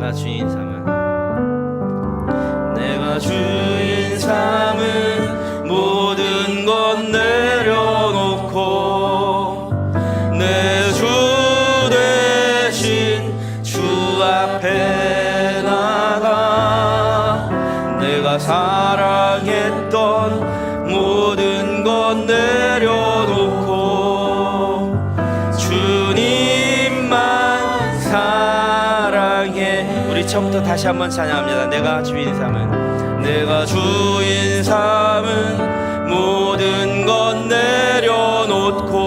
내가 주인 삼은 내가 주인 삼은 모든 것 내려놓고 내 주 대신 주 앞에 나가 내가 사랑했던 모든 것 내려놓고 주님만 사랑해. 우리 처음부터 다시 한번 찬양합니다. 내가 주인 삼은 내가 주인 삼은 모든 것 내려놓고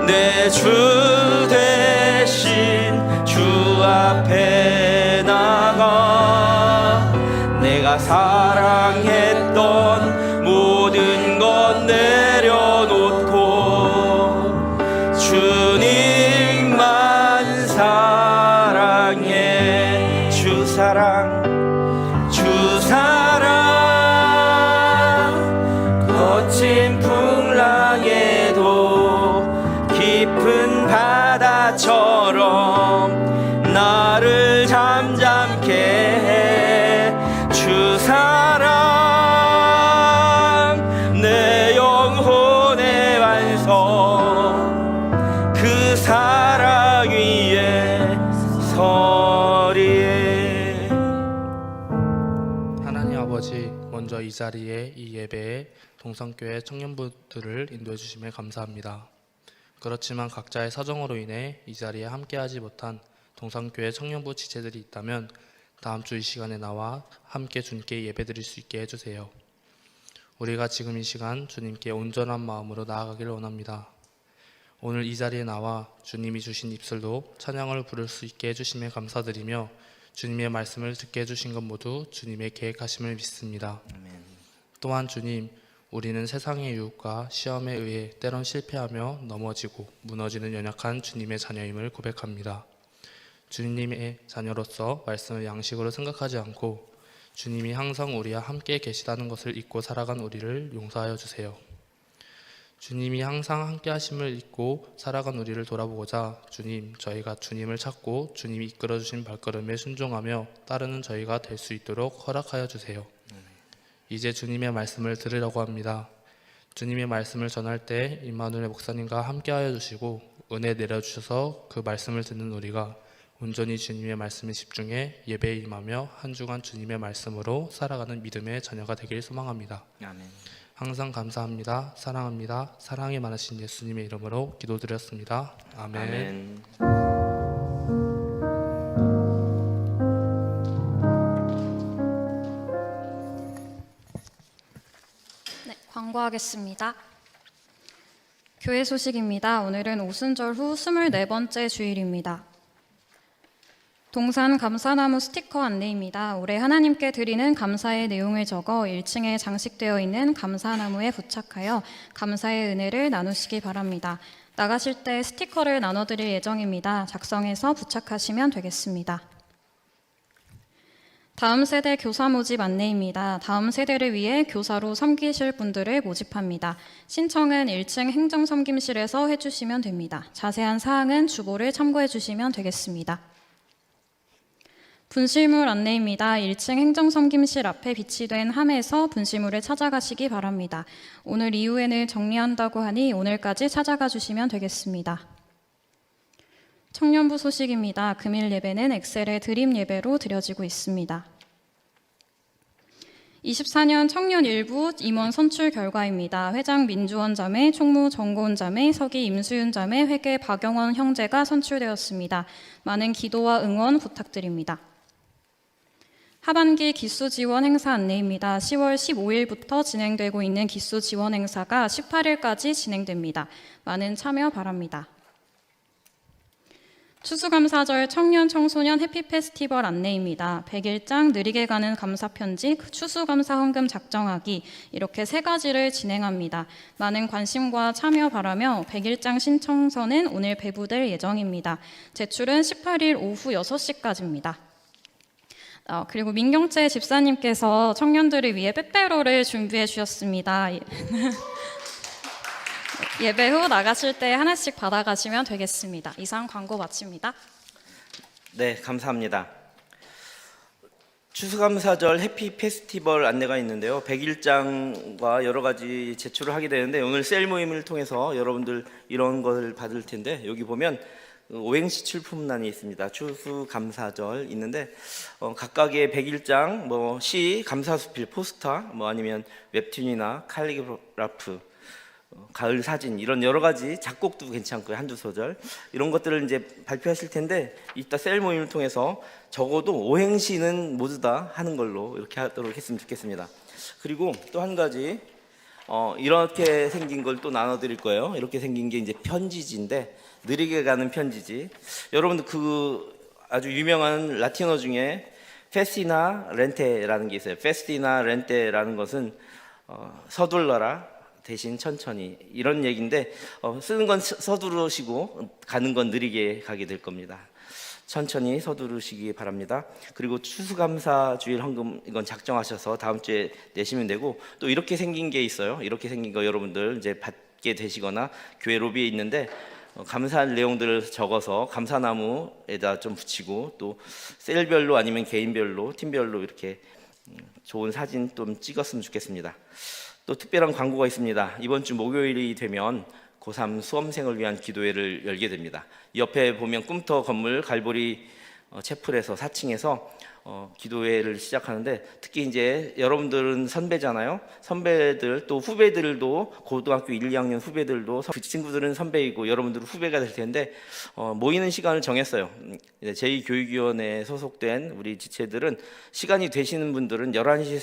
내 주 대신 주 앞에 나가 내가 사랑했던 모든 것 내려놓고 주님만 사랑해. 주 사랑 거친 풍랑에도 깊은 바다처럼 나를 잠잠케 해. 주 사랑 내 영혼의 완성 그 사랑 위에 서리에. 하나님 아버지, 먼저 이 자리에 이 예배에 동성교회 청년부들을 인도해 주심에 감사합니다. 그렇지만 각자의 사정으로 인해 이 자리에 함께하지 못한 동성교회 청년부 지체들이 있다면 다음 주 이 시간에 나와 함께 주님께 예배드릴 수 있게 해주세요. 우리가 지금 이 시간 주님께 온전한 마음으로 나아가기를 원합니다. 오늘 이 자리에 나와 주님이 주신 입술로 찬양을 부를 수 있게 해주심에 감사드리며 주님의 말씀을 듣게 해주신 것 모두 주님의 계획하심을 믿습니다. 또한 주님, 우리는 세상의 유혹과 시험에 의해 때론 실패하며 넘어지고 무너지는 연약한 주님의 자녀임을 고백합니다. 주님의 자녀로서 말씀을 양식으로 생각하지 않고 주님이 항상 우리와 함께 계시다는 것을 잊고 살아간 우리를 용서하여 주세요. 주님이 항상 함께 하심을 잊고 살아간 우리를 돌아보고자 주님, 저희가 주님을 찾고 주님이 이끌어주신 발걸음에 순종하며 따르는 저희가 될 수 있도록 허락하여 주세요. 이제 주님의 말씀을 들으려고 합니다. 주님의 말씀을 전할 때 임마누엘 목사님과 함께하여 주시고 은혜 내려주셔서 그 말씀을 듣는 우리가 온전히 주님의 말씀에 집중해 예배에 임하며 한 주간 주님의 말씀으로 살아가는 믿음의 자녀가 되길 소망합니다. 아멘. 항상 감사합니다. 사랑합니다. 사랑이 많으신 예수님의 이름으로 기도드렸습니다. 아멘. 네, 광고하겠습니다. 교회 소식입니다. 오늘은 오순절 후 24번째 주일입니다. 동산 감사나무 스티커 안내입니다. 올해 하나님께 드리는 감사의 내용을 적어 1층에 장식되어 있는 감사나무에 부착하여 감사의 은혜를 나누시기 바랍니다. 나가실 때 스티커를 나눠드릴 예정입니다. 작성해서 부착하시면 되겠습니다. 다음 세대 교사 모집 안내입니다. 다음 세대를 위해 교사로 섬기실 분들을 모집합니다. 신청은 1층 행정섬김실에서 해주시면 됩니다. 자세한 사항은 주보를 참고해 주시면 되겠습니다. 분실물 안내입니다. 1층 행정섬김실 앞에 비치된 함에서 분실물을 찾아가시기 바랍니다. 오늘 이후에는 정리한다고 하니 오늘까지 찾아가 주시면 되겠습니다. 청년부 소식입니다. 금일 예배는 엑셀의 드림 예배로 드려지고 있습니다. 24년 청년 일부 임원 선출 결과입니다. 회장 민주원 자매, 총무 정고은 자매, 서기 임수윤 자매, 회계 박영원 형제가 선출되었습니다. 많은 기도와 응원 부탁드립니다. 하반기 기수 지원 행사 안내입니다. 10월 15일부터 진행되고 있는 기수 지원 행사가 18일까지 진행됩니다. 많은 참여 바랍니다. 추수감사절 청년 청소년 해피 페스티벌 안내입니다. 100일장 느리게 가는 감사편지, 추수감사 헌금 작정하기 이렇게 3가지를 진행합니다. 많은 관심과 참여 바라며 100일장 신청서는 오늘 배부될 예정입니다. 제출은 18일 오후 6시까지입니다. 그리고 민경채 집사님께서 청년들을 위해 빼빼로를 준비해 주셨습니다. 예배 후 나가실 때 하나씩 받아가시면 되겠습니다. 이상 광고 마칩니다. 네, 감사합니다. 추수감사절 해피 페스티벌 안내가 있는데요. 100일장과 여러 가지 제출을 하게 되는데 오늘 셀 모임을 통해서 여러분들 이런 걸 받을 텐데 여기 보면 오행시 출품란이 있습니다. 추수감사절 있는데 각각의 100일장, 뭐 시, 감사수필, 포스터, 뭐 아니면 웹툰이나 칼리그라프, 가을 사진 이런 여러 가지 작곡도 괜찮고요. 한두 소절 이런 것들을 이제 발표하실 텐데 이따 셀 모임을 통해서 적어도 오행시는 모두 다 하는 걸로 이렇게 하도록 했으면 좋겠습니다. 그리고 또 한 가지 이렇게 생긴 걸 또 나눠드릴 거예요. 이렇게 생긴 게 이제 편지지인데 느리게 가는 편지지. 여러분들 그 아주 유명한 라틴어 중에 페시나 렌테라는 게 있어요. 페시나 렌테라는 것은 서둘러라 대신 천천히 이런 얘기인데 쓰는 건 서두르시고 가는 건 느리게 가게 될 겁니다. 천천히 서두르시기 바랍니다. 그리고 추수감사주일 헌금 이건 작정하셔서 다음 주에 내시면 되고 또 이렇게 생긴 게 있어요. 이렇게 생긴 거 여러분들 이제 받게 되시거나 교회 로비에 있는데 감사할 내용들을 적어서 감사나무에다 좀 붙이고 또 셀별로 아니면 개인별로 팀별로 이렇게 좋은 사진 좀 찍었으면 좋겠습니다. 또 특별한 광고가 있습니다. 이번 주 목요일이 되면 고3 수험생을 위한 기도회를 열게 됩니다. 옆에 보면 꿈터 건물 갈보리 채플에서 4층에서 기도회를 시작하는데 특히 이제 여러분들은 선배잖아요. 선배들 또 후배들도 고등학교 1, 2학년 후배들도 그 친구들은 선배이고 여러분들은 후배가 될 텐데 모이는 시간을 정했어요. 제2교육위원회에 소속된 우리 지체들은 시간이 되시는 분들은 11시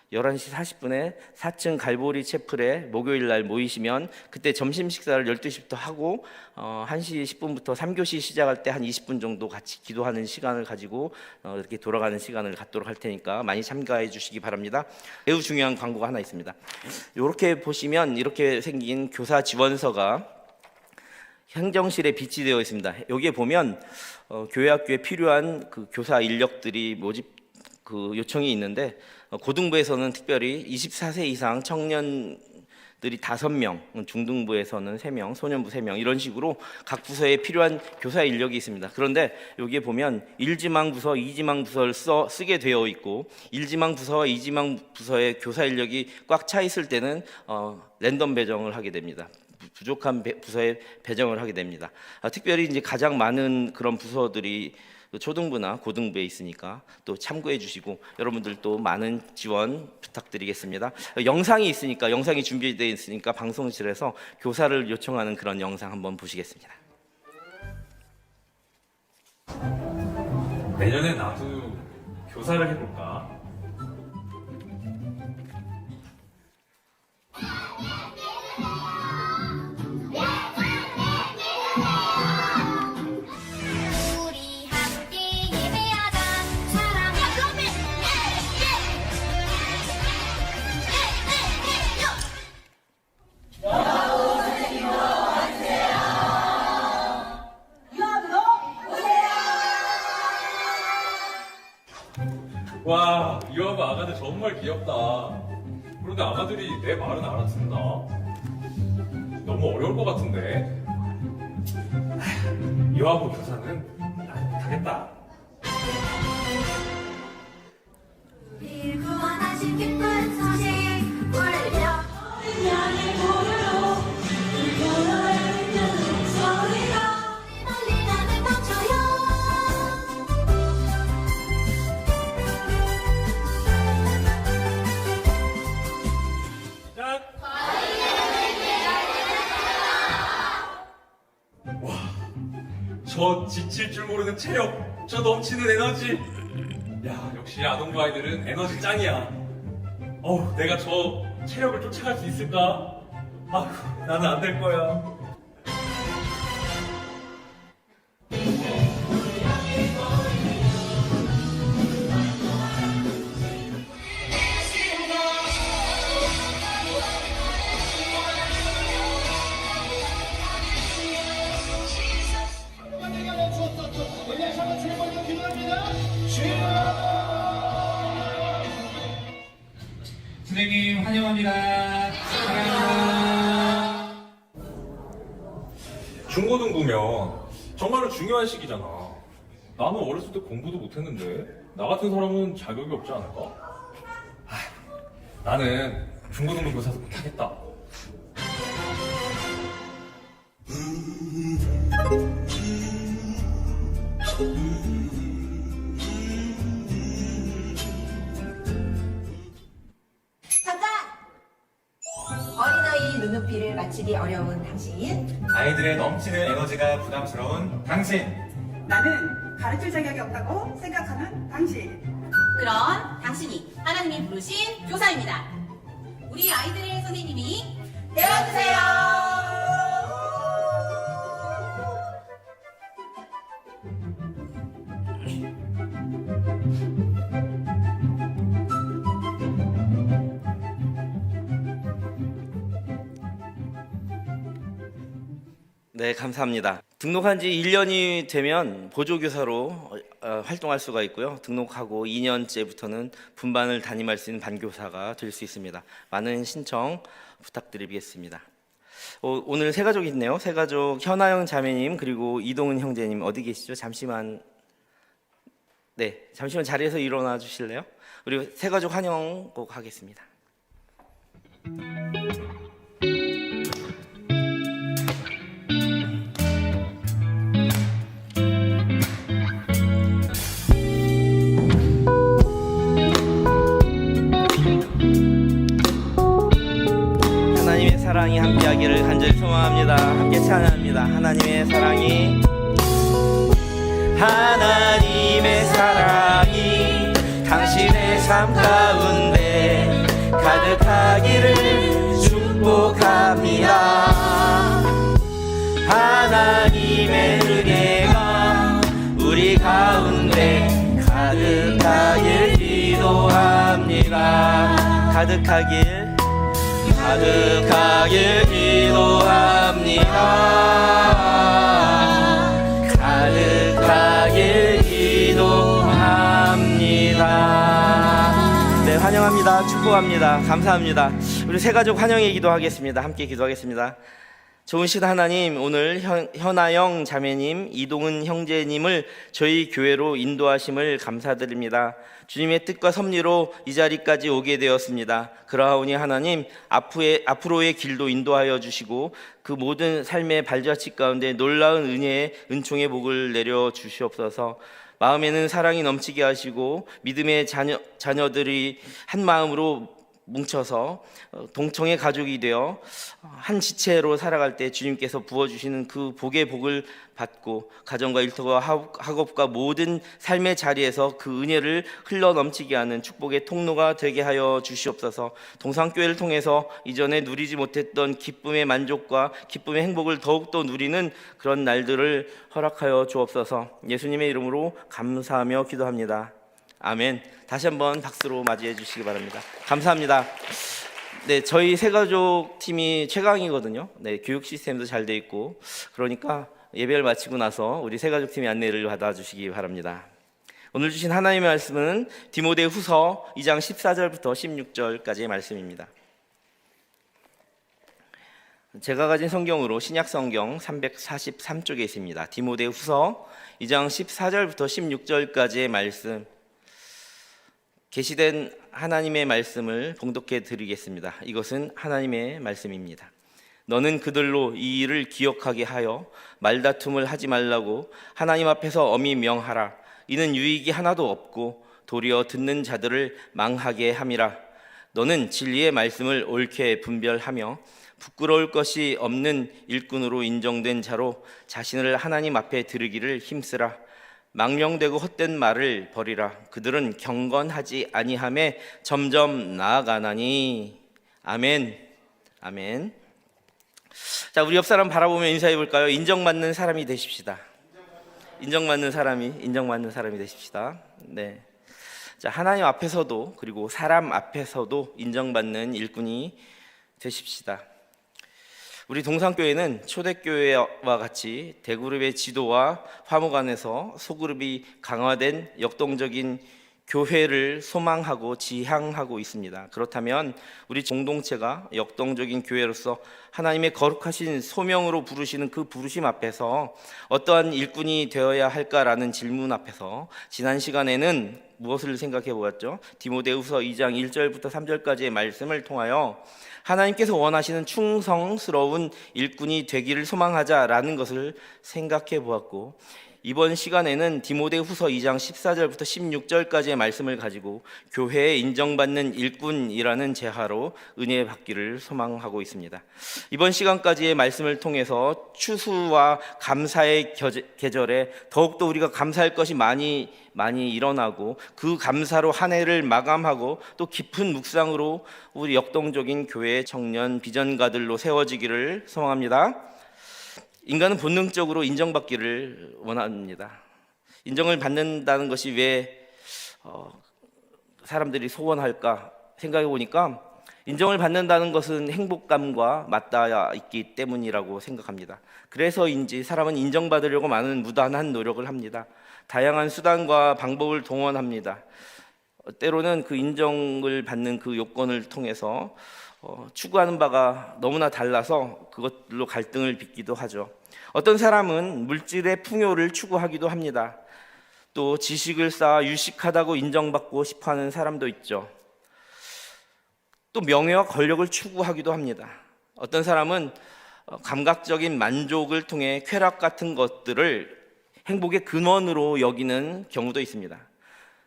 40분에 4층 갈보리 채플에 목요일 날 모이시면 그때 점심 식사를 12시부터 하고 1시 10분부터 3교시 시작할 때 한 20분 정도 같이 기도하는 시간을 가지고 이렇게 돌아가는 시간을 갖도록 할 테니까 많이 참가해 주시기 바랍니다. 매우 중요한 광고가 하나 있습니다. 이렇게 보시면 이렇게 생긴 교사 지원서가 행정실에 비치되어 있습니다. 여기에 보면 교회 학교에 필요한 그 교사 인력들이 모집 그 요청이 있는데 고등부에서는 특별히 24세 이상 청년들이 5명, 중등부에서는 3명, 소년부 3명 이런 식으로 각 부서에 필요한 교사 인력이 있습니다. 그런데 여기에 보면 1지망 부서, 2지망 부서를 쓰게 되어 있고 1지망 부서와 2지망 부서의 교사 인력이 꽉 차 있을 때는 랜덤 배정을 하게 됩니다. 부족한 부서에 배정을 하게 됩니다. 특별히 이제 가장 많은 그런 부서들이 초등부나 고등부에 있으니까 또 참고해 주시고 여러분들 또 많은 지원 부탁드리겠습니다. 영상이 있으니까 영상이 준비되어 있으니까 방송실에서 교사를 요청하는 그런 영상 한번 보시겠습니다. 내년에 나도 교사를 해볼까? 우리 함께 예배하자 사랑의 러비 와, 이화부 아가들 정말 귀엽다. 그런데 아가들이 내 말은 알아듣나? 너무 어려울 것 같은데. 이화부 교사는 난 못하겠다. 우리를 구원하신 기쁜 소식 울려 멀리 나는 멈춰요 짠! 와, 저 지칠 줄 모르는 체력, 저 넘치는 에너지. 야, 역시 아동부 아이들은 에너지 짱이야. 내가 저 체력을 쫓아갈 수 있을까? 아휴, 나는 안 될 거야. 선생님 환영합니다. 사랑합니다. 중고등부면 정말로 중요한 시기잖아. 나는 어렸을 때 공부도 못했는데 나 같은 사람은 자격이 없지 않을까? 나는 중고등부 교사도 못하겠다. 잠깐! 어린아이 눈높이를 맞추기 어려운 당신. 아이들의 넘치는 에너지가 부담스러운 당신. 나는 가르칠 자격이 없다고 생각하는 당신. 그런 당신이 하나님이 부르신 교사입니다. 우리 아이들의 선생님이 되어주세요! 네, 감사합니다. 등록한 지 1년이 되면 보조교사로 활동할 수가 있고요. 등록하고 2년째부터는 분반을 담임할 수 있는 반교사가 될 수 있습니다. 많은 신청 부탁드리겠습니다. 오늘 세 가족이 있네요. 세 가족 현아영 자매님 그리고 이동은 형제님 어디 계시죠? 잠시만 자리에서 일어나 주실래요? 그리고 세 가족 환영 꼭 하겠습니다. 하나님의 사랑이 함께하기를 간절히 소망합니다. 함께 찬양합니다. 하나님의 사랑이 당신의 삶 가운데 가득하기를 축복합니다. 하나님의 은혜가 우리 가운데 가득하길 기도합니다. 가득하길 기도합니다. 가득하길 기도합니다. 네, 환영합니다. 축복합니다. 감사합니다. 우리 세 가족 환영의 기도하겠습니다. 함께 기도하겠습니다. 좋으신 하나님, 오늘 현아영 자매님, 이동은 형제님을 저희 교회로 인도하심을 감사드립니다. 주님의 뜻과 섭리로 이 자리까지 오게 되었습니다. 그러하오니 하나님, 앞으로의 길도 인도하여 주시고 그 모든 삶의 발자취 가운데 놀라운 은혜의 은총의 복을 내려 주시옵소서. 마음에는 사랑이 넘치게 하시고 믿음의 자녀들이 한 마음으로 뭉쳐서 동청의 가족이 되어 한 지체로 살아갈 때 주님께서 부어주시는 그 복의 복을 받고 가정과 일터와 학업과 모든 삶의 자리에서 그 은혜를 흘러 넘치게 하는 축복의 통로가 되게 하여 주시옵소서. 동산교회를 통해서 이전에 누리지 못했던 기쁨의 만족과 기쁨의 행복을 더욱더 누리는 그런 날들을 허락하여 주옵소서. 예수님의 이름으로 감사하며 기도합니다. 아멘. 다시 한번 박수로 맞이해 주시기 바랍니다. 감사합니다. 네, 저희 세가족 팀이 최강이거든요. 네, 교육 시스템도 잘 돼 있고 그러니까 예배를 마치고 나서 우리 세가족 팀의 안내를 받아주시기 바랍니다. 오늘 주신 하나님의 말씀은 디모데후서 2장 14절부터 16절까지의 말씀입니다. 제가 가진 성경으로 신약 성경 343쪽에 있습니다. 디모데후서 2장 14절부터 16절까지의 말씀, 계시된 하나님의 말씀을 봉독해 드리겠습니다. 이것은 하나님의 말씀입니다. 너는 그들로 이 일을 기억하게 하여 말다툼을 하지 말라고 하나님 앞에서 엄히 명하라. 이는 유익이 하나도 없고 도리어 듣는 자들을 망하게 함이라. 너는 진리의 말씀을 옳게 분별하며 부끄러울 것이 없는 일꾼으로 인정된 자로 자신을 하나님 앞에 드리기를 힘쓰라. 망령되고 헛된 말을 버리라. 그들은 경건하지 아니함에 점점 나아가나니. 아멘. 아멘. 자, 우리 옆 사람 바라보며 인사해 볼까요? 인정받는 사람이 되십시다. 인정받는 사람이 되십시다. 네. 자, 하나님 앞에서도 그리고 사람 앞에서도 인정받는 일꾼이 되십시다. 우리 동산교회는 초대교회와 같이 대그룹의 지도와 화목 안에서 소그룹이 강화된 역동적인 교회를 소망하고 지향하고 있습니다. 그렇다면 우리 공동체가 역동적인 교회로서 하나님의 거룩하신 소명으로 부르시는 그 부르심 앞에서 어떠한 일꾼이 되어야 할까라는 질문 앞에서 지난 시간에는 무엇을 생각해 보았죠? 디모데후서 2장 1절부터 3절까지의 말씀을 통하여 하나님께서 원하시는 충성스러운 일꾼이 되기를 소망하자라는 것을 생각해 보았고, 이번 시간에는 디모데후서 2장 14절부터 16절까지의 말씀을 가지고 교회에 인정받는 일꾼이라는 제하로 은혜 받기를 소망하고 있습니다. 이번 시간까지의 말씀을 통해서 추수와 감사의 계절에 더욱더 우리가 감사할 것이 많이 일어나고 그 감사로 한 해를 마감하고 또 깊은 묵상으로 우리 역동적인 교회 청년 비전가들로 세워지기를 소망합니다. 인간은 본능적으로 인정받기를 원합니다. 인정을 받는다는 것이 왜 사람들이 소원할까 생각해 보니까 인정을 받는다는 것은 행복감과 맞닿아 있기 때문이라고 생각합니다. 그래서인지 사람은 인정받으려고 많은 무단한 노력을 합니다. 다양한 수단과 방법을 동원합니다. 때로는 그 인정을 받는 그 요건을 통해서 추구하는 바가 너무나 달라서 그것로 갈등을 빚기도 하죠. 어떤 사람은 물질의 풍요를 추구하기도 합니다. 또 지식을 쌓아 유식하다고 인정받고 싶어하는 사람도 있죠. 또 명예와 권력을 추구하기도 합니다. 어떤 사람은 감각적인 만족을 통해 쾌락 같은 것들을 행복의 근원으로 여기는 경우도 있습니다.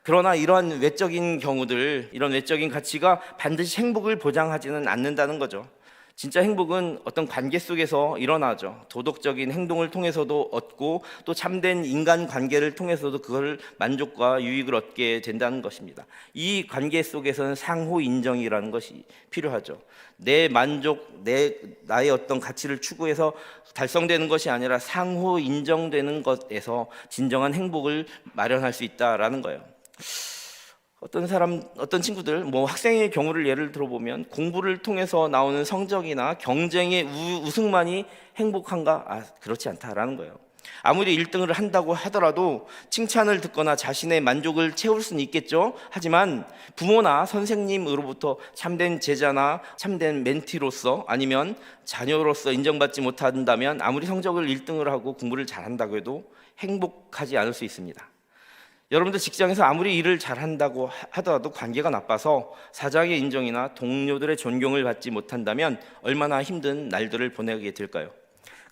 그러나 이러한 외적인 경우들, 이런 외적인 가치가 반드시 행복을 보장하지는 않는다는 거죠. 진짜 행복은 어떤 관계 속에서 일어나죠. 도덕적인 행동을 통해서도 얻고 또 참된 인간 관계를 통해서도 그걸 만족과 유익을 얻게 된다는 것입니다. 이 관계 속에서는 상호 인정이라는 것이 필요하죠. 내 만족, 나의 어떤 가치를 추구해서 달성되는 것이 아니라 상호 인정되는 것에서 진정한 행복을 마련할 수 있다라는 거예요. 어떤 친구들, 학생의 경우를 예를 들어보면 공부를 통해서 나오는 성적이나 경쟁의 우승만이 행복한가? 그렇지 않다라는 거예요. 아무리 1등을 한다고 하더라도 칭찬을 듣거나 자신의 만족을 채울 수는 있겠죠. 하지만 부모나 선생님으로부터 참된 제자나 참된 멘티로서 아니면 자녀로서 인정받지 못한다면 아무리 성적을 1등을 하고 공부를 잘한다고 해도 행복하지 않을 수 있습니다. 여러분들 직장에서 아무리 일을 잘한다고 하더라도 관계가 나빠서 사장의 인정이나 동료들의 존경을 받지 못한다면 얼마나 힘든 날들을 보내게 될까요?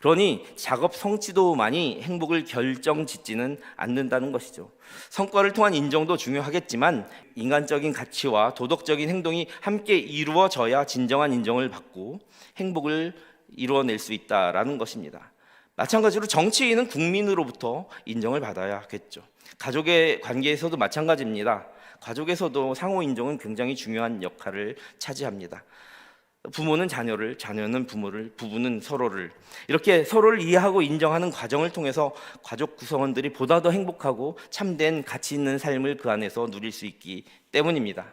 그러니 작업 성취도만이 행복을 결정짓지는 않는다는 것이죠. 성과를 통한 인정도 중요하겠지만 인간적인 가치와 도덕적인 행동이 함께 이루어져야 진정한 인정을 받고 행복을 이루어낼 수 있다라는 것입니다. 마찬가지로 정치인은 국민으로부터 인정을 받아야겠죠. 가족의 관계에서도 마찬가지입니다. 가족에서도 상호 인정은 굉장히 중요한 역할을 차지합니다. 부모는 자녀를, 자녀는 부모를, 부부는 서로를, 이렇게 서로를 이해하고 인정하는 과정을 통해서 가족 구성원들이 보다 더 행복하고 참된 가치 있는 삶을 그 안에서 누릴 수 있기 때문입니다.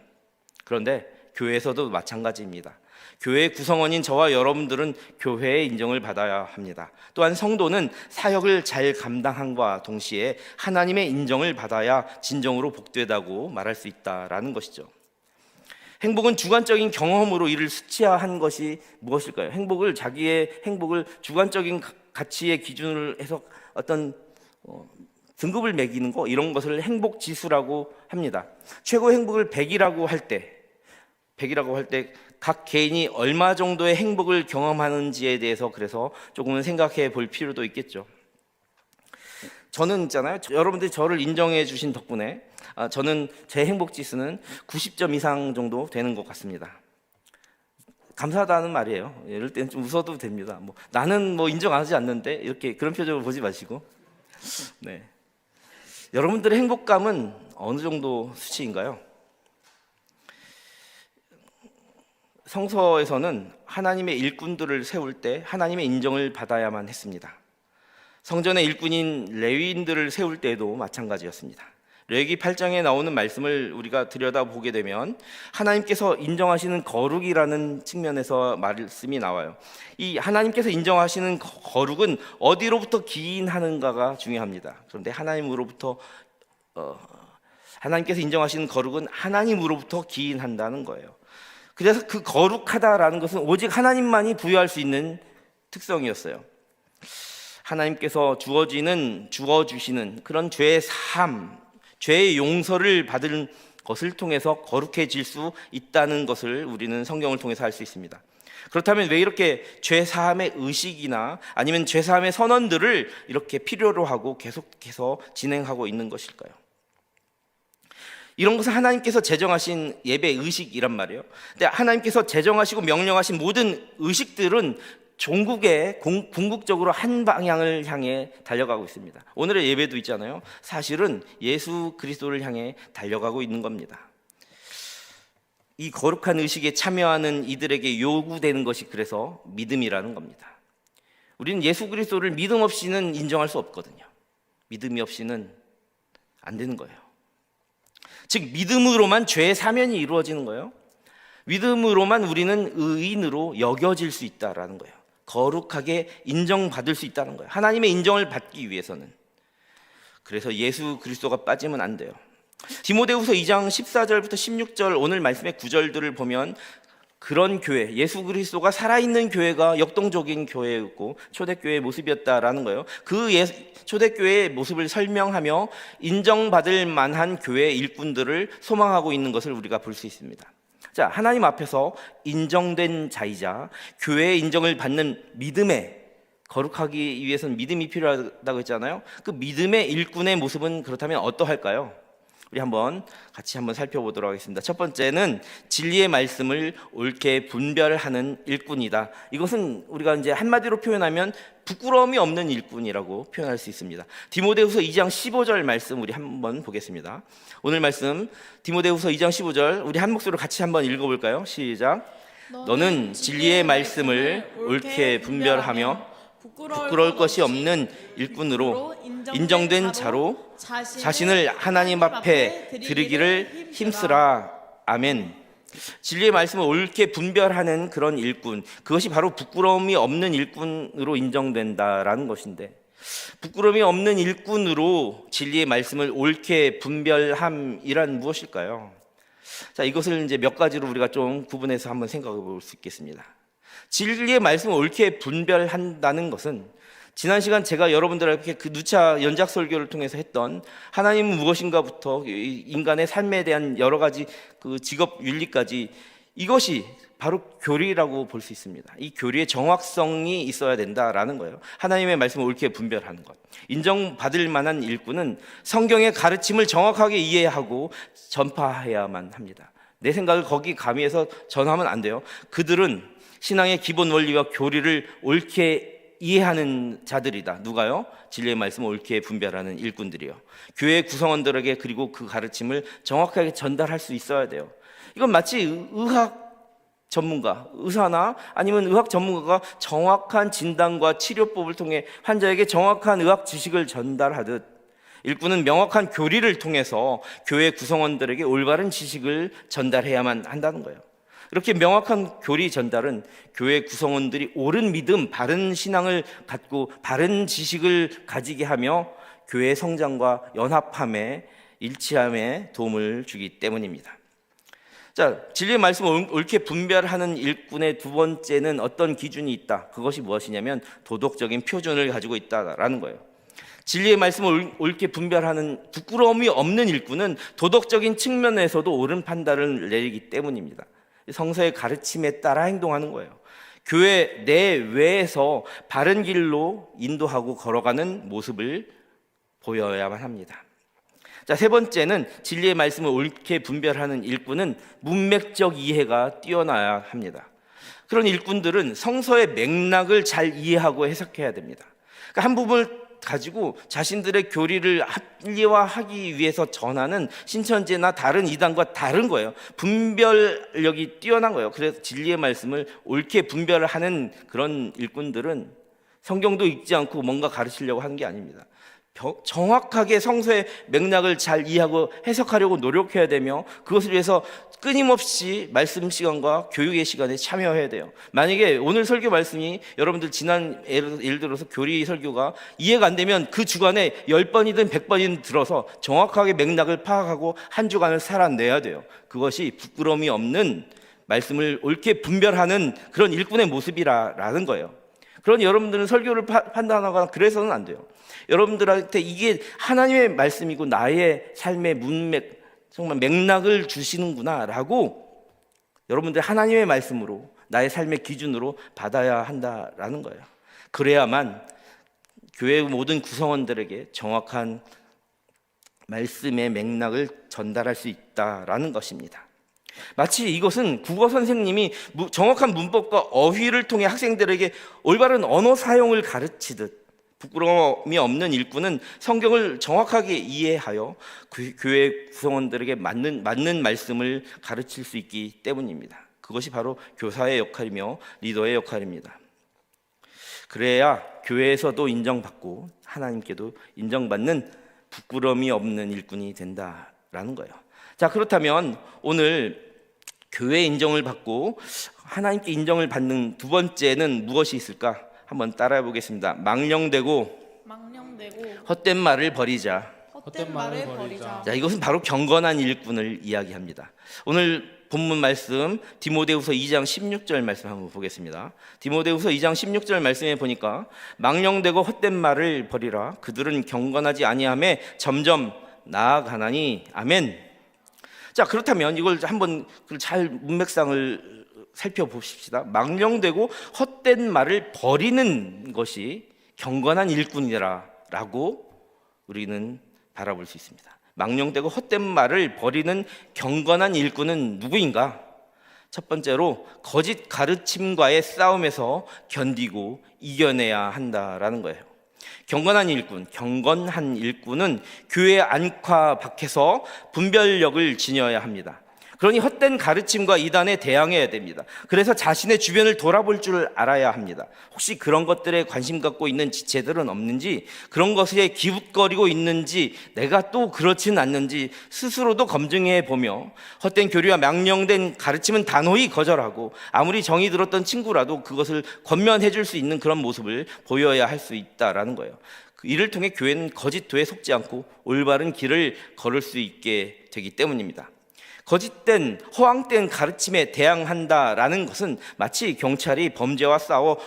그런데 교회에서도 마찬가지입니다. 교회 구성원인 저와 여러분들은 교회의 인정을 받아야 합니다. 또한 성도는 사역을 잘 감당함과 동시에 하나님의 인정을 받아야 진정으로 복되다고 말할 수 있다라는 것이죠. 행복은 주관적인 경험으로 이를 수치화한 것이 무엇일까요? 자기의 행복을 주관적인 가치의 기준으로 해서 어떤 등급을 매기는 거, 이런 것을 행복 지수라고 합니다. 최고 행복을 100이라고 할 때 각 개인이 얼마 정도의 행복을 경험하는지에 대해서 그래서 조금은 생각해 볼 필요도 있겠죠. 저는 있잖아요. 여러분들이 저를 인정해 주신 덕분에 저는 제 행복 지수는 90점 이상 정도 되는 것 같습니다. 감사하다는 말이에요. 이럴 때는 좀 웃어도 됩니다. 나는 인정하지 않는데 이렇게 그런 표정을 보지 마시고. 네. 여러분들의 행복감은 어느 정도 수치인가요? 성서에서는 하나님의 일꾼들을 세울 때 하나님의 인정을 받아야만 했습니다. 성전의 일꾼인 레위인들을 세울 때도 마찬가지였습니다. 레위기 8장에 나오는 말씀을 우리가 들여다보게 되면 하나님께서 인정하시는 거룩이라는 측면에서 말씀이 나와요. 이 하나님께서 인정하시는 거룩은 어디로부터 기인하는가가 중요합니다. 그런데 하나님으로부터 하나님께서 인정하시는 거룩은 하나님으로부터 기인한다는 거예요. 그래서 그 거룩하다라는 것은 오직 하나님만이 부여할 수 있는 특성이었어요. 하나님께서 주어주시는 그런 죄의 사함, 죄의 용서를 받은 것을 통해서 거룩해질 수 있다는 것을 우리는 성경을 통해서 알 수 있습니다. 그렇다면 왜 이렇게 죄 사함의 의식이나 아니면 죄 사함의 선언들을 이렇게 필요로 하고 계속해서 진행하고 있는 것일까요? 이런 것은 하나님께서 제정하신 예배 의식이란 말이에요. 근데 하나님께서 제정하시고 명령하신 모든 의식들은 궁극적으로 한 방향을 향해 달려가고 있습니다. 오늘의 예배도 있잖아요. 사실은 예수 그리스도를 향해 달려가고 있는 겁니다. 이 거룩한 의식에 참여하는 이들에게 요구되는 것이 그래서 믿음이라는 겁니다. 우리는 예수 그리스도를 믿음 없이는 인정할 수 없거든요. 믿음이 없이는 안 되는 거예요. 즉 믿음으로만 죄의 사면이 이루어지는 거예요. 믿음으로만 우리는 의인으로 여겨질 수 있다라는 거예요. 거룩하게 인정받을 수 있다는 거예요. 하나님의 인정을 받기 위해서는. 그래서 예수 그리스도가 빠지면 안 돼요. 디모데후서 2장 14절부터 16절 오늘 말씀의 9절들을 보면 그런 교회, 예수 그리스도가 살아있는 교회가 역동적인 교회였고 초대교회의 모습이었다라는 거예요. 그 초대교회의 모습을 설명하며 인정받을 만한 교회 일꾼들을 소망하고 있는 것을 우리가 볼 수 있습니다. 자, 하나님 앞에서 인정된 자이자 교회의 인정을 받는 믿음에 거룩하기 위해서는 믿음이 필요하다고 했잖아요. 그 믿음의 일꾼의 모습은 그렇다면 어떠할까요? 우리 같이 살펴보도록 하겠습니다. 첫 번째는 진리의 말씀을 옳게 분별하는 일꾼이다. 이것은 우리가 이제 한마디로 표현하면 부끄러움이 없는 일꾼이라고 표현할 수 있습니다. 디모데후서 2장 15절 말씀 우리 한번 보겠습니다. 오늘 말씀 디모데후서 2장 15절 우리 한 목소리로 같이 한번 읽어볼까요? 시작. 너는 진리의 말씀을 옳게 분별하며 부끄러울 것이 없는 일꾼으로 인정된 자로 자신을 하나님 앞에 드리기를 힘쓰라. 아멘. 진리의 말씀을 옳게 분별하는 그런 일꾼, 그것이 바로 부끄러움이 없는 일꾼으로 인정된다라는 것인데, 부끄러움이 없는 일꾼으로 진리의 말씀을 옳게 분별함이란 무엇일까요? 자, 이것을 이제 몇 가지로 우리가 좀 구분해서 한번 생각해 볼 수 있겠습니다. 진리의 말씀을 옳게 분별한다는 것은 지난 시간 제가 여러분들에게 그 누차 연작 설교를 통해서 했던 하나님은 무엇인가부터 인간의 삶에 대한 여러 가지 그 직업 윤리까지 이것이 바로 교리라고 볼 수 있습니다. 이 교리의 정확성이 있어야 된다라는 거예요. 하나님의 말씀을 옳게 분별하는 것. 인정받을 만한 일꾼은 성경의 가르침을 정확하게 이해하고 전파해야만 합니다. 내 생각을 거기 가미해서 전하면 안 돼요. 그들은 신앙의 기본 원리와 교리를 옳게 이해하는 자들이다. 누가요? 진리의 말씀을 옳게 분별하는 일꾼들이요. 교회 구성원들에게 그리고 그 가르침을 정확하게 전달할 수 있어야 돼요. 이건 마치 의학 전문가, 의사나 아니면 의학 전문가가 정확한 진단과 치료법을 통해 환자에게 정확한 의학 지식을 전달하듯 일꾼은 명확한 교리를 통해서 교회 구성원들에게 올바른 지식을 전달해야만 한다는 거예요. 이렇게 명확한 교리 전달은 교회 구성원들이 옳은 믿음, 바른 신앙을 갖고 바른 지식을 가지게 하며 교회 성장과 연합함에 일치함에 도움을 주기 때문입니다. 자, 진리의 말씀을 옳게 분별하는 일꾼의 두 번째는 어떤 기준이 있다. 그것이 무엇이냐면 도덕적인 표준을 가지고 있다라는 거예요. 진리의 말씀을 옳게 분별하는 부끄러움이 없는 일꾼은 도덕적인 측면에서도 옳은 판단을 내리기 때문입니다. 성서의 가르침에 따라 행동하는 거예요. 교회 내외에서 바른 길로 인도하고 걸어가는 모습을 보여야만 합니다. 자, 세 번째는 진리의 말씀을 옳게 분별하는 일꾼은 문맥적 이해가 뛰어나야 합니다. 그런 일꾼들은 성서의 맥락을 잘 이해하고 해석해야 됩니다. 그러니까 한 부분을 가지고 자신들의 교리를 합리화하기 위해서 전하는 신천지나 다른 이단과 다른 거예요. 분별력이 뛰어난 거예요. 그래서 진리의 말씀을 옳게 분별하는 그런 일꾼들은 성경도 읽지 않고 뭔가 가르치려고 하는 게 아닙니다. 정확하게 성서의 맥락을 잘 이해하고 해석하려고 노력해야 되며 그것을 위해서 끊임없이 말씀 시간과 교육의 시간에 참여해야 돼요. 만약에 오늘 설교 말씀이 여러분들 지난 예를 들어서 교리 설교가 이해가 안 되면 그 주간에 10번이든 100번이든 들어서 정확하게 맥락을 파악하고 한 주간을 살아내야 돼요. 그것이 부끄러움이 없는 말씀을 옳게 분별하는 그런 일꾼의 모습이라는 거예요. 그러니 여러분들은 설교를 판단하거나 그래서는 안 돼요. 여러분들한테 이게 하나님의 말씀이고 나의 삶의 문맥, 정말 맥락을 주시는구나 라고 여러분들 하나님의 말씀으로 나의 삶의 기준으로 받아야 한다라는 거예요. 그래야만 교회 모든 구성원들에게 정확한 말씀의 맥락을 전달할 수 있다라는 것입니다. 마치 이것은 국어 선생님이 정확한 문법과 어휘를 통해 학생들에게 올바른 언어 사용을 가르치듯 부끄러움이 없는 일꾼은 성경을 정확하게 이해하여 교회 구성원들에게 맞는 말씀을 가르칠 수 있기 때문입니다. 그것이 바로 교사의 역할이며 리더의 역할입니다. 그래야 교회에서도 인정받고 하나님께도 인정받는 부끄러움이 없는 일꾼이 된다라는 거예요. 자, 그렇다면 오늘 교회 인정을 받고 하나님께 인정을 받는 두 번째는 무엇이 있을까? 한번 따라해 보겠습니다. 망령되고 헛된 말을 버리자. 자, 이것은 바로 경건한 일꾼을 이야기합니다. 오늘 본문 말씀 디모데후서 2장 16절 말씀 한번 보겠습니다. 디모데후서 2장 16절 말씀에 보니까 망령되고 헛된 말을 버리라. 그들은 경건하지 아니함에 점점 나아가나니. 아멘. 자, 그렇다면 이걸 한번 잘 문맥상을 살펴보십시다. 망령되고 헛된 말을 버리는 것이 경건한 일꾼이라고 우리는 바라볼 수 있습니다. 망령되고 헛된 말을 버리는 경건한 일꾼은 누구인가? 첫 번째로 거짓 가르침과의 싸움에서 견디고 이겨내야 한다라는 거예요. 경건한 일꾼은 교회 안과 밖에서 분별력을 지녀야 합니다. 그러니 헛된 가르침과 이단에 대항해야 됩니다. 그래서 자신의 주변을 돌아볼 줄 알아야 합니다. 혹시 그런 것들에 관심 갖고 있는 지체들은 없는지, 그런 것에 기웃거리고 있는지, 내가 또 그렇진 않는지 스스로도 검증해 보며 헛된 교리와 망령된 가르침은 단호히 거절하고 아무리 정이 들었던 친구라도 그것을 권면해 줄 수 있는 그런 모습을 보여야 할 수 있다라는 거예요. 이를 통해 교회는 거짓도에 속지 않고 올바른 길을 걸을 수 있게 되기 때문입니다. 거짓된 허황된 가르침에 대항한다라는 것은 마치 경찰이 범죄와 싸워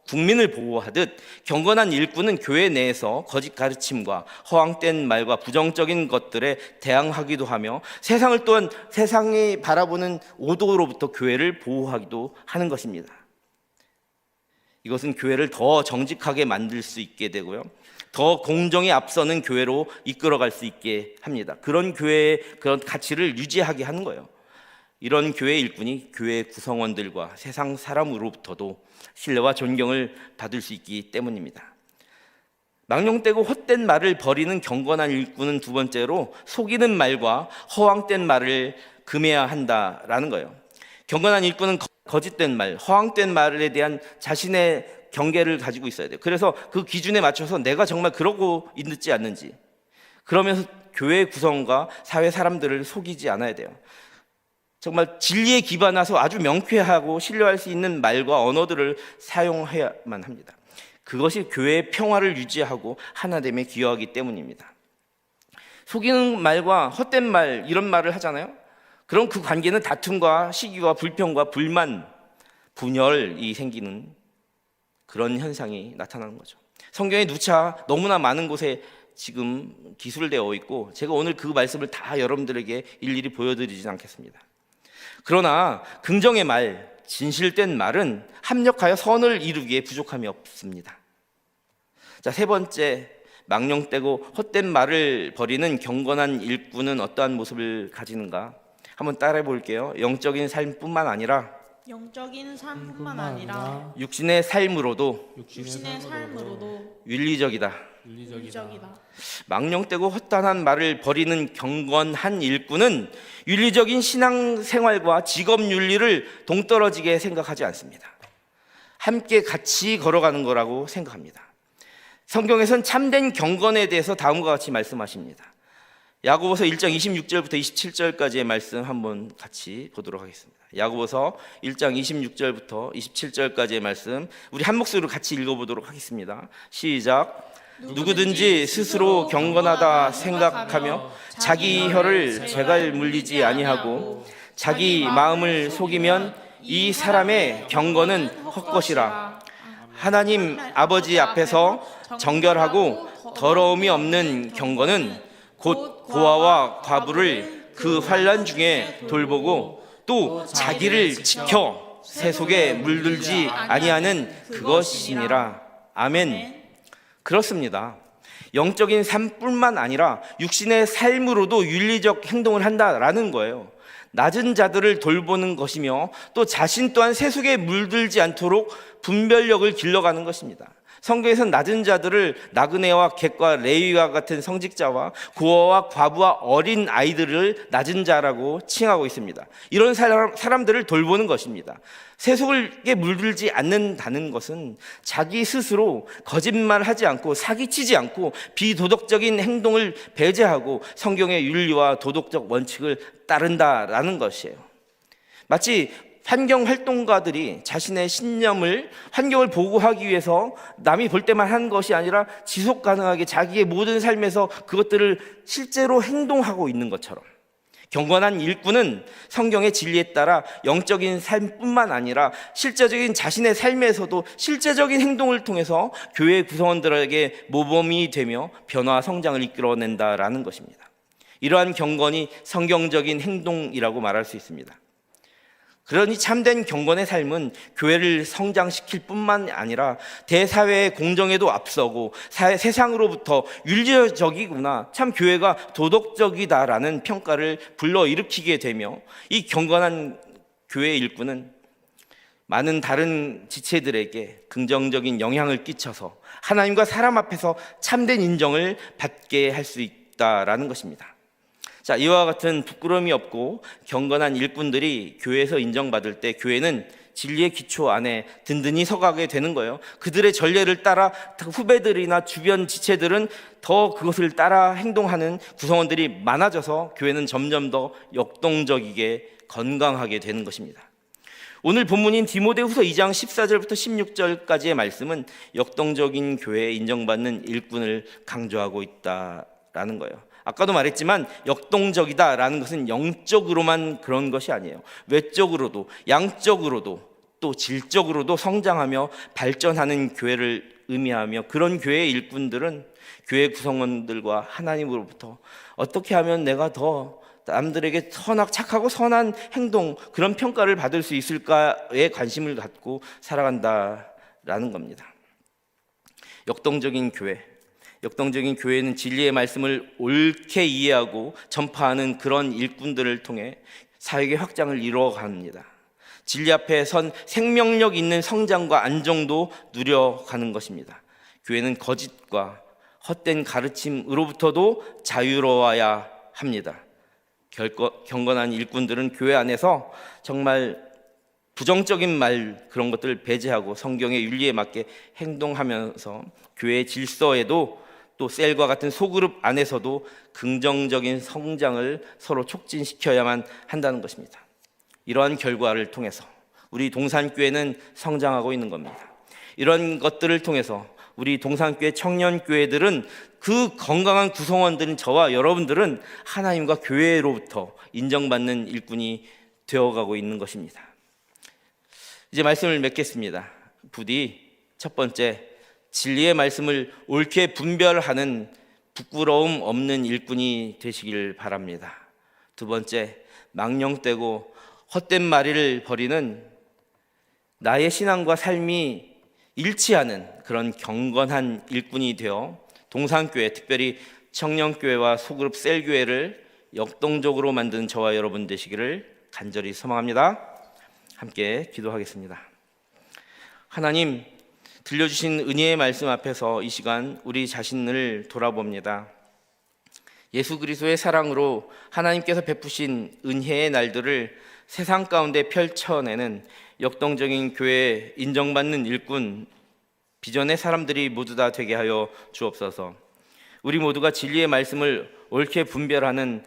국민을 보호하듯 경건한 일꾼은 교회 내에서 거짓 가르침과 허황된 말과 부정적인 것들에 대항하기도 하며 세상이 바라보는 오도로부터 교회를 보호하기도 하는 것입니다. 이것은 교회를 더 정직하게 만들 수 있게 되고요, 더 공정에 앞서는 교회로 이끌어갈 수 있게 합니다. 그런 교회의 그런 가치를 유지하게 하는 거예요. 이런 교회 일꾼이 교회 구성원들과 세상 사람으로부터도 신뢰와 존경을 받을 수 있기 때문입니다. 망령되고 헛된 말을 버리는 경건한 일꾼은 두 번째로 속이는 말과 허황된 말을 금해야 한다라는 거예요. 경건한 일꾼은 거짓된 말, 허황된 말에 대한 자신의 경계를 가지고 있어야 돼요. 그래서 그 기준에 맞춰서 내가 정말 그러고 있는지 않는지, 그러면서 교회 구성과 사회 사람들을 속이지 않아야 돼요. 정말 진리에 기반해서 아주 명쾌하고 신뢰할 수 있는 말과 언어들을 사용해야만 합니다. 그것이 교회의 평화를 유지하고 하나됨에 기여하기 때문입니다. 속이는 말과 헛된 말, 이런 말을 하잖아요. 그럼 그 관계는 다툼과 시기와 불평과 불만, 분열이 생기는 그런 현상이 나타나는 거죠. 성경에 누차 너무나 많은 곳에 지금 기술되어 있고 제가 오늘 그 말씀을 다 여러분들에게 일일이 보여드리진 않겠습니다. 그러나 긍정의 말, 진실된 말은 합력하여 선을 이루기에 부족함이 없습니다. 자, 세 번째, 망령되고 헛된 말을 버리는 경건한 일꾼은 어떠한 모습을 가지는가? 한번 따라해 볼게요. 영적인 삶뿐만 아니라 육신의 삶으로도 윤리적이다. 망령되고 헛단한 말을 버리는 경건한 일꾼은 윤리적인 신앙생활과 직업윤리를 동떨어지게 생각하지 않습니다. 함께 같이 걸어가는 거라고 생각합니다. 성경에선 참된 경건에 대해서 다음과 같이 말씀하십니다. 야고보서 1장 26절부터 27절까지의 말씀 한번 같이 보도록 하겠습니다. 야고보서 1장 26절부터 27절까지의 말씀 우리 한 목소리로 같이 읽어보도록 하겠습니다. 시작. 누구든지 스스로 경건하다 생각하며 자기 혀를 재갈 물리지 아니하고 자기 마음을 속이면 이 사람의 경건은 헛것이라. 하나님 아버지 앞에서 정결하고 더러움이 없는 경건은 곧 고아와 과부를 그 환난 중에 돌보고 또 자기를 지켜 세속에 물들지 아니하는 그것이니라. 아멘. 그렇습니다. 영적인 삶뿐만 아니라 육신의 삶으로도 윤리적 행동을 한다라는 거예요. 낮은 자들을 돌보는 것이며 또 자신 또한 세속에 물들지 않도록 분별력을 길러가는 것입니다. 성경에서는 낮은 자들을 나그네와 객과 레위와 같은 성직자와 고아와 과부와 어린 아이들을 낮은 자라고 칭하고 있습니다. 이런 사람들을 돌보는 것입니다. 세속에 물들지 않는다는 것은 자기 스스로 거짓말하지 않고 사기치지 않고 비도덕적인 행동을 배제하고 성경의 윤리와 도덕적 원칙을 따른다라는 것이에요. 마치 환경활동가들이 자신의 신념을 환경을 보호하기 위해서 남이 볼 때만 하는 것이 아니라 지속 가능하게 자기의 모든 삶에서 그것들을 실제로 행동하고 있는 것처럼 경건한 일꾼은 성경의 진리에 따라 영적인 삶뿐만 아니라 실제적인 자신의 삶에서도 실제적인 행동을 통해서 교회 구성원들에게 모범이 되며 변화 성장을 이끌어낸다라는 것입니다. 이러한 경건이 성경적인 행동이라고 말할 수 있습니다. 그러니 참된 경건의 삶은 교회를 성장시킬 뿐만 아니라 대사회의 공정에도 앞서고 세상으로부터 윤리적이구나, 참 교회가 도덕적이다라는 평가를 불러일으키게 되며 이 경건한 교회 일꾼은 많은 다른 지체들에게 긍정적인 영향을 끼쳐서 하나님과 사람 앞에서 참된 인정을 받게 할 수 있다라는 것입니다. 자, 이와 같은 부끄러움이 없고 경건한 일꾼들이 교회에서 인정받을 때 교회는 진리의 기초 안에 든든히 서가게 되는 거예요. 그들의 전례를 따라 후배들이나 주변 지체들은 더 그것을 따라 행동하는 구성원들이 많아져서 교회는 점점 더 역동적이게 건강하게 되는 것입니다. 오늘 본문인 디모데후서 2장 14절부터 16절까지의 말씀은 역동적인 교회에 인정받는 일꾼을 강조하고 있다라는 거예요. 아까도 말했지만 역동적이다라는 것은 영적으로만 그런 것이 아니에요. 외적으로도 양적으로도 또 질적으로도 성장하며 발전하는 교회를 의미하며 그런 교회의 일꾼들은 교회 구성원들과 하나님으로부터 어떻게 하면 내가 더 남들에게 착하고 선한 행동, 그런 평가를 받을 수 있을까에 관심을 갖고 살아간다라는 겁니다. 역동적인 교회는 진리의 말씀을 옳게 이해하고 전파하는 그런 일꾼들을 통해 사역의 확장을 이루어갑니다. 진리 앞에 선 생명력 있는 성장과 안정도 누려가는 것입니다. 교회는 거짓과 헛된 가르침으로부터도 자유로워야 합니다. 경건한 일꾼들은 교회 안에서 정말 부정적인 말 그런 것들을 배제하고 성경의 윤리에 맞게 행동하면서 교회의 질서에도 또 셀과 같은 소그룹 안에서도 긍정적인 성장을 서로 촉진시켜야만 한다는 것입니다. 이러한 결과를 통해서 우리 동산교회는 성장하고 있는 겁니다. 이런 것들을 통해서 우리 동산교회 청년교회들은 그 건강한 구성원들인 저와 여러분들은 하나님과 교회로부터 인정받는 일꾼이 되어가고 있는 것입니다. 이제 말씀을 맺겠습니다. 부디 첫 번째, 진리의 말씀을 옳게 분별하는 부끄러움 없는 일꾼이 되시길 바랍니다. 두 번째, 망령되고 헛된 말을 버리는 나의 신앙과 삶이 일치하는 그런 경건한 일꾼이 되어 동산교회, 특별히 청년교회와 소그룹 셀교회를 역동적으로 만드는 저와 여러분 되시기를 간절히 소망합니다. 함께 기도하겠습니다. 하나님, 들려주신 은혜의 말씀 앞에서 이 시간 우리 자신을 돌아봅니다. 예수 그리스도의 사랑으로 하나님께서 베푸신 은혜의 날들을 세상 가운데 펼쳐내는 역동적인 교회 인정받는 일꾼 비전의 사람들이 모두 다 되게 하여 주옵소서. 우리 모두가 진리의 말씀을 옳게 분별하는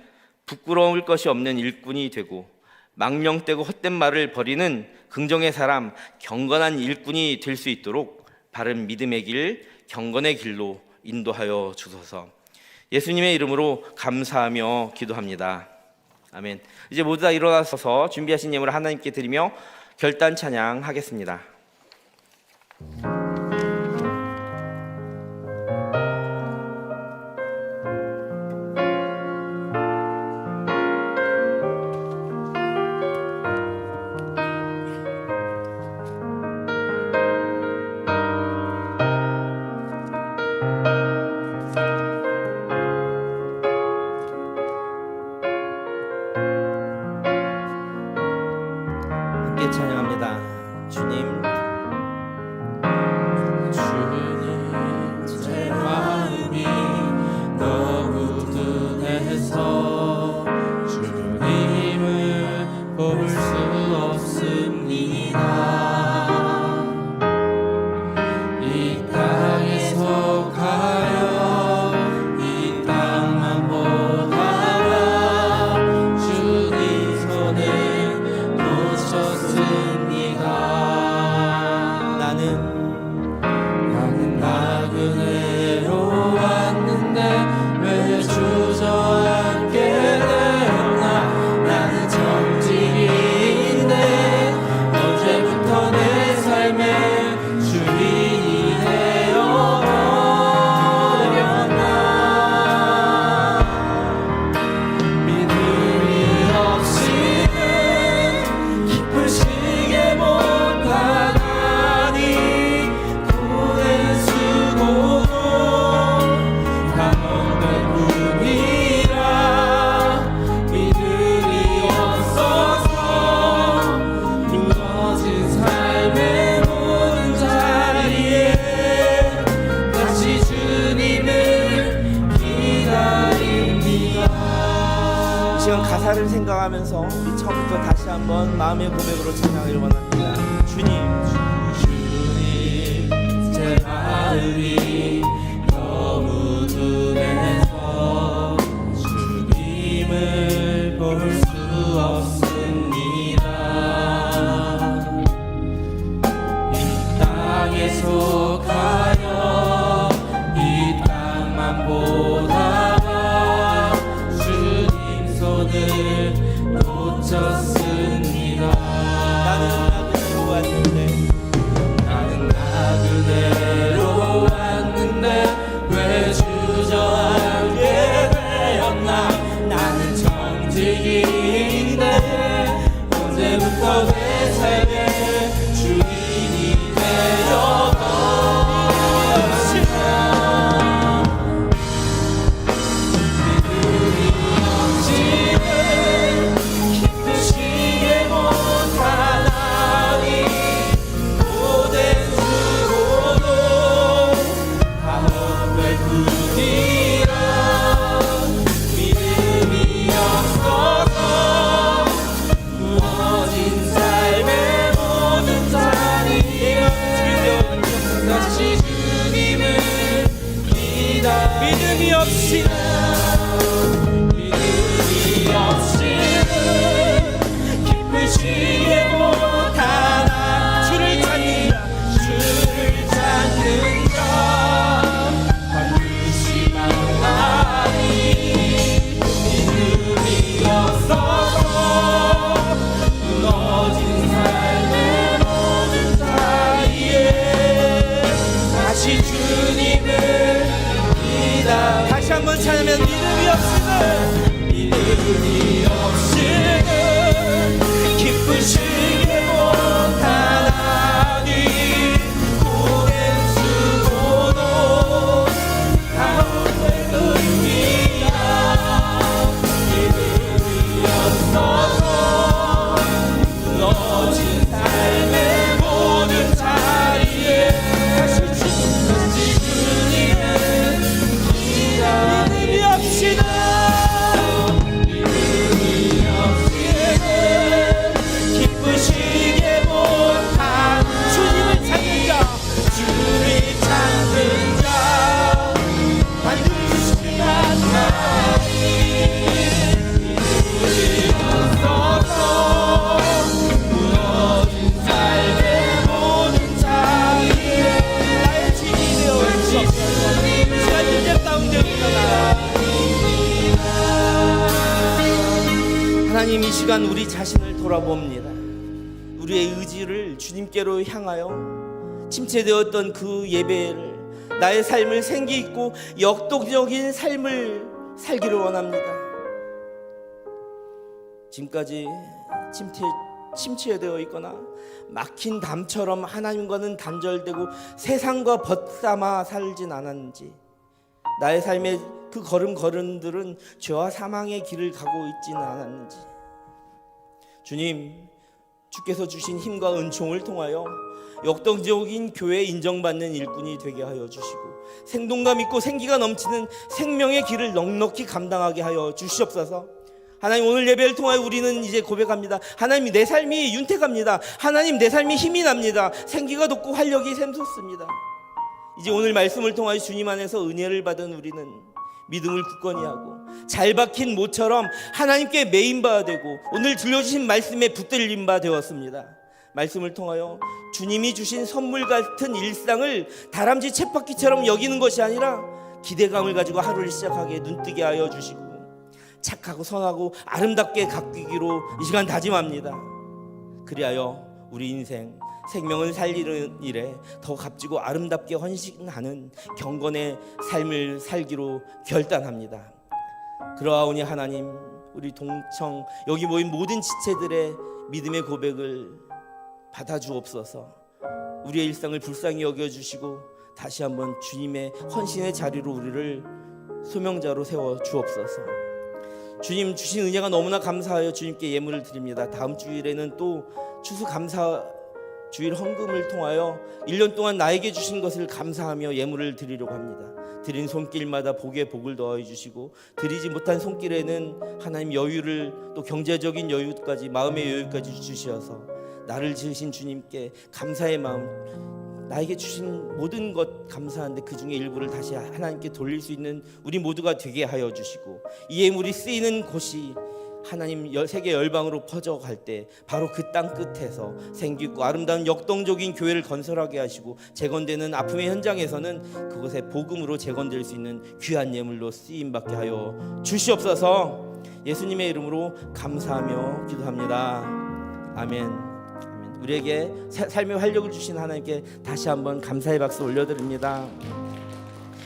부끄러울 것이 없는 일꾼이 되고 망령되고 헛된 말을 버리는 긍정의 사람, 경건한 일꾼이 될 수 있도록 바른 믿음의 길, 경건의 길로 인도하여 주소서. 예수님의 이름으로 감사하며 기도합니다. 아멘. 이제 모두 다 일어나서 준비하신 예물을 하나님께 드리며 결단 찬양하겠습니다. 함께 찬양합니다. 주님, 제 마음이 너무 둔해서 주님을 볼 수 없습니다. 이 땅에서 가요 이 땅만 보다가 주님 손을 놓쳤습니다. 나는 나그네로 왔는데 왜 주저앉게 되었나. 나는 정직인데 언제부터 내 삶의 주인이 되어버렸나. 믿음이 없이는 기쁘시게 못하나니 고된 수고도 감옥된 꿈이라. 믿음이 없어서 무너진 삶의 모든 자리에 다시 주님을 기다립니다. 시간 가사를 생각하면서 우리 처음부터 다시 한번 마음의 고백으로 찬양하기를 원합니다. 주님, 제 마음이 너무 둔해서 주님을 볼 수 없습니다. 이 땅에서 가요 이 땅만 보다가 주님 손을 놓쳤습니다. 나는 나그네로 왔는데 나는 나그네로 왔는데 왜 주저앉게 되었나. 나는 정직인데 언제부터 내 삶의 주인이 되어버렸나. 믿음이 없이는 기쁘시게 못하나니 고된 수고도 감옥될 뿐이라. 믿음이 없어서 무너진 삶의 모든 자리에 다시 주님을 기다. 믿음이 없이는 기쁘시게 못하나. 주를 찾는 자 반드시 만나리. 믿음이 없어서 무너진 삶의 모든 자리에 다시 주님을 기다. 다시 한번 찬양하면 믿음이 없이는 기쁘시게 못하나니 고된 수고도 감옥될 뿐이야. 믿음이 없어서 무너진 삶의 모든 자리에 다시 주님을 기다. 믿음이 없이는 기쁘시 하나님, 이 시간 우리 자신을 돌아봅니다. 우리의 의지를 주님께로 향하여 침체되었던 그 예배를, 나의 삶을 생기 있고 역동적인 삶을 살기를 원합니다. 지금까지 침체되어 있거나 막힌 담처럼 하나님과는 단절되고 세상과 벗삼아 살진 않았는지, 나의 삶의 그 걸음들은 죄와 사망의 길을 가고 있지는 않았는지, 주님, 주께서 주신 힘과 은총을 통하여 역동적인 교회 인정받는 일꾼이 되게 하여 주시고, 생동감 있고 생기가 넘치는 생명의 길을 넉넉히 감당하게 하여 주시옵소서. 하나님, 오늘 예배를 통하여 우리는 이제 고백합니다. 하나님, 내 삶이 윤택합니다. 하나님, 내 삶이 힘이 납니다. 생기가 돋고 활력이 샘솟습니다. 이제 오늘 말씀을 통하여 주님 안에서 은혜를 받은 우리는 믿음을 굳건히 하고 잘 박힌 모처럼 하나님께 메인바 되고 오늘 들려주신 말씀에 붙들린 바 되었습니다. 말씀을 통하여 주님이 주신 선물 같은 일상을 다람쥐 쳇바퀴처럼 여기는 것이 아니라 기대감을 가지고 하루를 시작하게 눈뜨게 하여 주시고 착하고 선하고 아름답게 가꾸기로 이 시간 다짐합니다. 그리하여 우리 인생 생명을 살리는 일에 더 값지고 아름답게 헌신하는 경건의 삶을 살기로 결단합니다. 그러하오니 하나님, 우리 동청 여기 모인 모든 지체들의 믿음의 고백을 받아주옵소서. 우리의 일상을 불쌍히 여겨주시고 다시 한번 주님의 헌신의 자리로 우리를 소명자로 세워주옵소서. 주님 주신 은혜가 너무나 감사하여 주님께 예물을 드립니다. 다음 주일에는 또 추수감사 주일 헌금을 통하여 1년 동안 나에게 주신 것을 감사하며 예물을 드리려고 합니다. 드린 손길마다 복에 복을 더하여 주시고 드리지 못한 손길에는 하나님 여유를, 또 경제적인 여유까지, 마음의 여유까지 주시어서 나를 지으신 주님께 감사의 마음, 나에게 주신 모든 것 감사한데 그 중에 일부를 다시 하나님께 돌릴 수 있는 우리 모두가 되게 하여 주시고, 이 예물이 쓰이는 곳이 하나님 세계 열방으로 퍼져갈 때 바로 그 땅 끝에서 생기고 아름다운 역동적인 교회를 건설하게 하시고, 재건되는 아픔의 현장에서는 그곳에 복음으로 재건될 수 있는 귀한 예물로 쓰임받게 하여 주시옵소서. 예수님의 이름으로 감사하며 기도합니다. 아멘. 우리에게 삶의 활력을 주신 하나님께 다시 한번 감사의 박수 올려드립니다.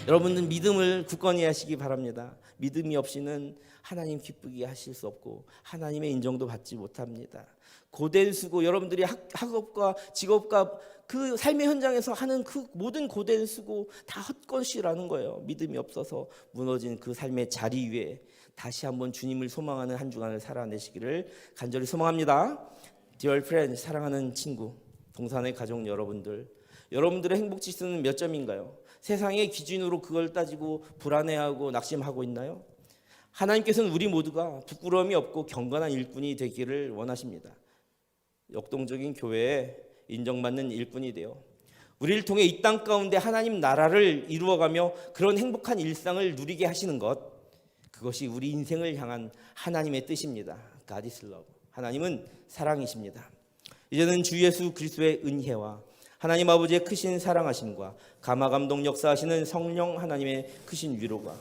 여러분은 믿음을 굳건히 하시기 바랍니다. 믿음이 없이는 하나님 기쁘게 하실 수 없고 하나님의 인정도 받지 못합니다. 고된 수고, 여러분들이 학업과 직업과 그 삶의 현장에서 하는 그 모든 고된 수고 다 헛것이라는 거예요. 믿음이 없어서 무너진 그 삶의 자리 위에 다시 한번 주님을 소망하는 한 주간을 살아내시기를 간절히 소망합니다. Dear friends, 사랑하는 친구, 동산의 가족 여러분들, 여러분들의 행복 지수는 몇 점인가요? 세상의 기준으로 그걸 따지고 불안해하고 낙심하고 있나요? 하나님께서는 우리 모두가 부끄러움이 없고 경건한 일꾼이 되기를 원하십니다. 역동적인 교회에 인정받는 일꾼이 되어 우리를 통해 이 땅 가운데 하나님 나라를 이루어가며 그런 행복한 일상을 누리게 하시는 것, 그것이 우리 인생을 향한 하나님의 뜻입니다. God is love. 하나님은 사랑이십니다. 이제는 주 예수 그리스도의 은혜와 하나님 아버지의 크신 사랑하심과 감화감동 역사하시는 성령 하나님의 크신 위로가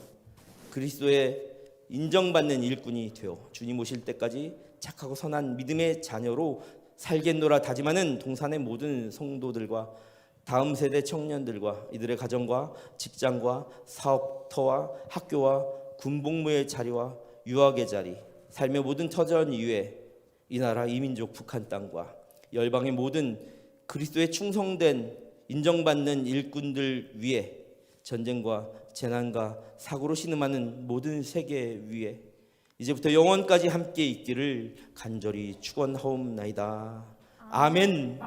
그리스도의 인정받는 일꾼이 되어 주님 오실 때까지 착하고 선한 믿음의 자녀로 살겠노라 다짐하는 동산의 모든 성도들과 다음 세대 청년들과 이들의 가정과 직장과 사업터와 학교와 군복무의 자리와 유학의 자리, 삶의 모든 터전 이외에 이 나라 이민족 북한 땅과 열방의 모든 그리스도에 충성된 인정받는 일꾼들 위에 전쟁과 재난과 사고로 신음하는 모든 세계 위에 이제부터 영원까지 함께 있기를 간절히 축원하옵나이다. 아멘.